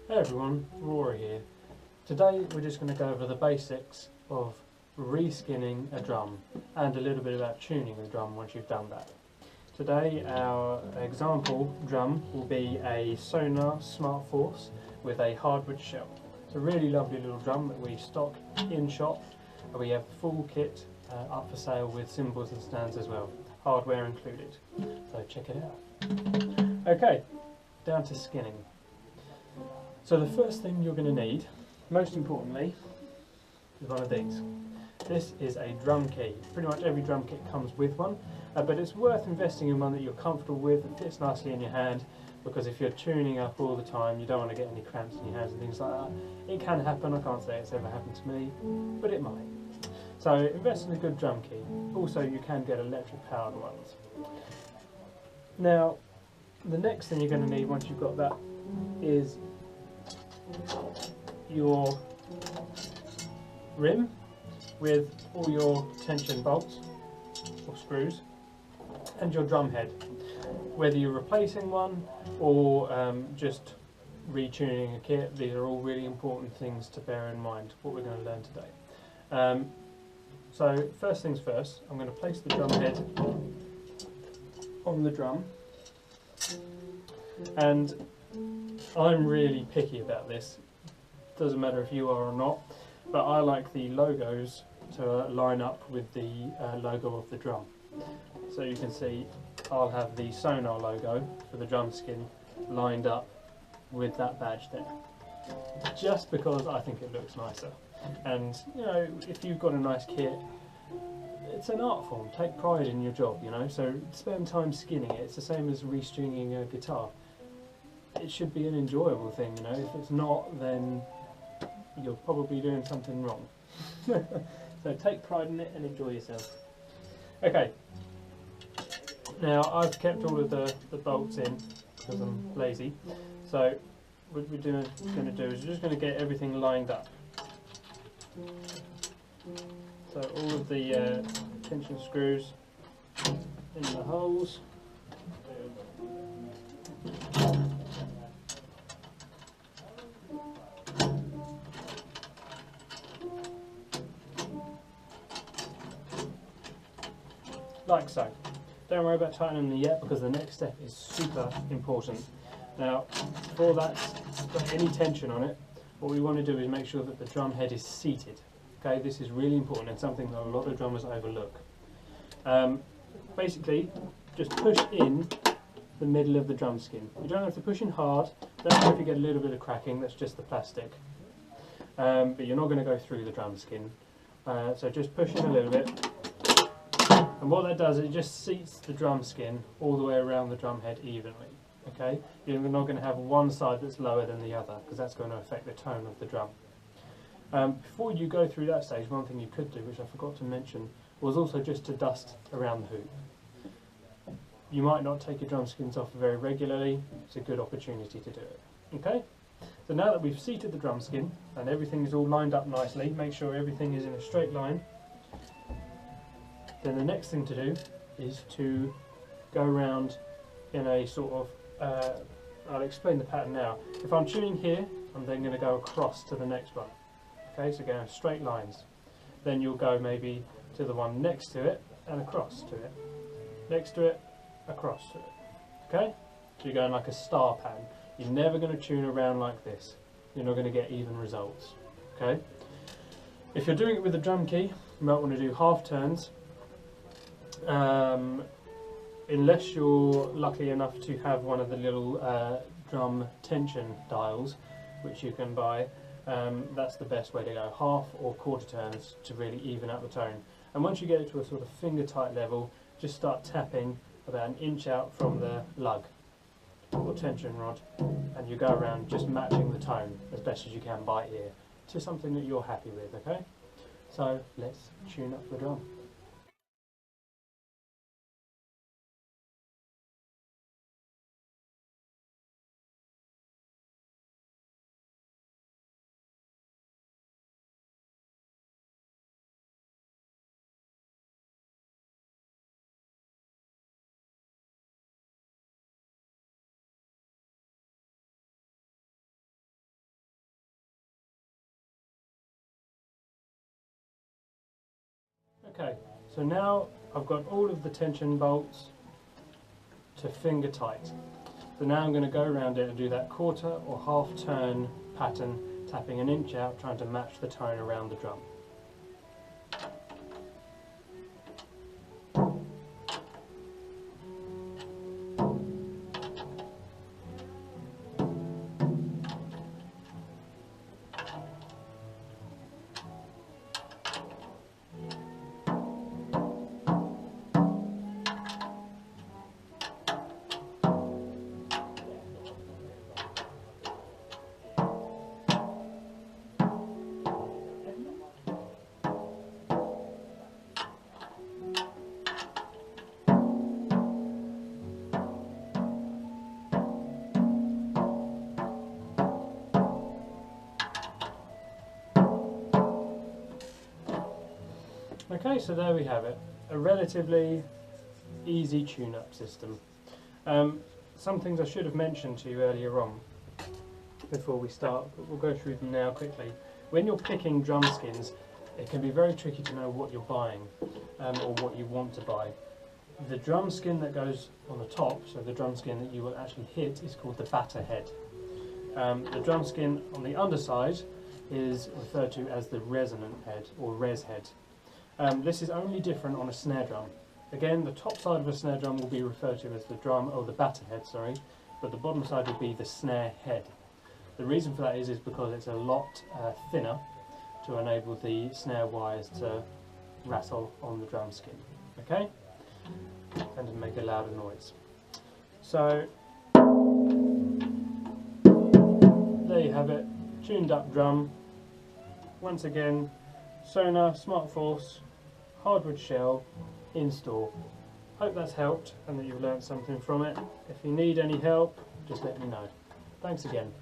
Hey everyone, Rory here. Today we're just going to go over the basics of reskinning a drum and a little bit about tuning the drum once you've done that. Today our example drum will be a Sonar Smart Force with a hardwood shell. It's a really lovely little drum that we stock in shop, and we have full kit up for sale with cymbals and stands as well, hardware included. So check it out. Okay, down to skinning. So the first thing you're going to need, most importantly, is one of these. This is a drum key. Pretty much every drum kit comes with one, but it's worth investing in one that you're comfortable with, that fits nicely in your hand, because if you're tuning up all the time, you don't want to get any cramps in your hands and things like that. It can happen, I can't say it's ever happened to me, but it might. So invest in a good drum key. Also, you can get electric powered ones. Now, the next thing you're going to need once you've got that is your rim with all your tension bolts or screws and your drum head. Whether you're replacing one or just retuning a kit, these are all really important things to bear in mind, what we're going to learn today. So first things first, I'm going to place the drum head on the drum, and I'm really picky about this. Doesn't matter if you are or not, but I like the logos to line up with the logo of the drum. So you can see I'll have the Sonar logo for the drum skin lined up with that badge there, just because I think it looks nicer. And you know, if you've got a nice kit, it's an art form. Take pride in your job, you know. So spend time skinning it. It's the same as restringing a guitar. It should be an enjoyable thing, you know. If it's not, then you're probably doing something wrong. So take pride in it and enjoy yourself. Okay, now I've kept all of the bolts in because I'm lazy. So what we're going to do is we're just going to get everything lined up. So all of the tension screws in the holes. Like so. Don't worry about tightening them yet, because the next step is super important. Now, before that's got any tension on it, what we want to do is make sure that the drum head is seated. Okay, this is really important and something that a lot of drummers overlook. Basically, just push in the middle of the drum skin. You don't have to push in hard. Don't worry if you get a little bit of cracking, that's just the plastic. But you're not going to go through the drum skin. So just push in a little bit. And what that does, it just seats the drum skin all the way around the drum head evenly. Okay, you're not going to have one side that's lower than the other, because that's going to affect the tone of the drum. Before you go through that stage, one thing you could do, which I forgot to mention, was also just to dust around the hoop. You might not take your drum skins off very regularly. It's a good opportunity to do it. Okay, so now that we've seated the drum skin and everything is all lined up nicely, make sure everything is in a straight line. Then the next thing to do is to go around in a sort of, I'll explain the pattern now. If I'm tuning here, I'm then going to go across to the next one. Okay, so going straight lines. Then you'll go maybe to the one next to it and across to it. Next to it, across to it. Okay? So you're going like a star pattern. You're never going to tune around like this. You're not going to get even results. Okay? If you're doing it with a drum key, you might want to do half turns. Unless you're lucky enough to have one of the little drum tension dials, which you can buy, that's the best way to go, half or quarter turns to really even out the tone. And once you get it to a sort of finger tight level, just start tapping about an inch out from the lug or tension rod, and you go around just matching the tone as best as you can by ear to something that you're happy with. Okay, so let's tune up the drum. Okay, so now I've got all of the tension bolts to finger tight. So now I'm going to go around it and do that quarter or half turn pattern, tapping an inch out, trying to match the tone around the drum. Okay, so there we have it, a relatively easy tune-up system. Some things I should have mentioned to you earlier on before we start, but we'll go through them now quickly. When you're picking drum skins, it can be very tricky to know what you're buying or what you want to buy. The drum skin that goes on the top, so the drum skin that you will actually hit, is called the batter head. The drum skin on the underside is referred to as the resonant head or res head. This is only different on a snare drum. Again, the top side of a snare drum will be referred to as the drum, or the batter head, sorry, but the bottom side will be the snare head. The reason for that is because it's a lot thinner to enable the snare wires to rattle on the drum skin, okay, and to make a louder noise. So there you have it, tuned up drum. Once again, Sonar, Smart Force, hardwood shell, install. Hope that's helped and that you've learnt something from it. If you need any help, just let me know. Thanks again.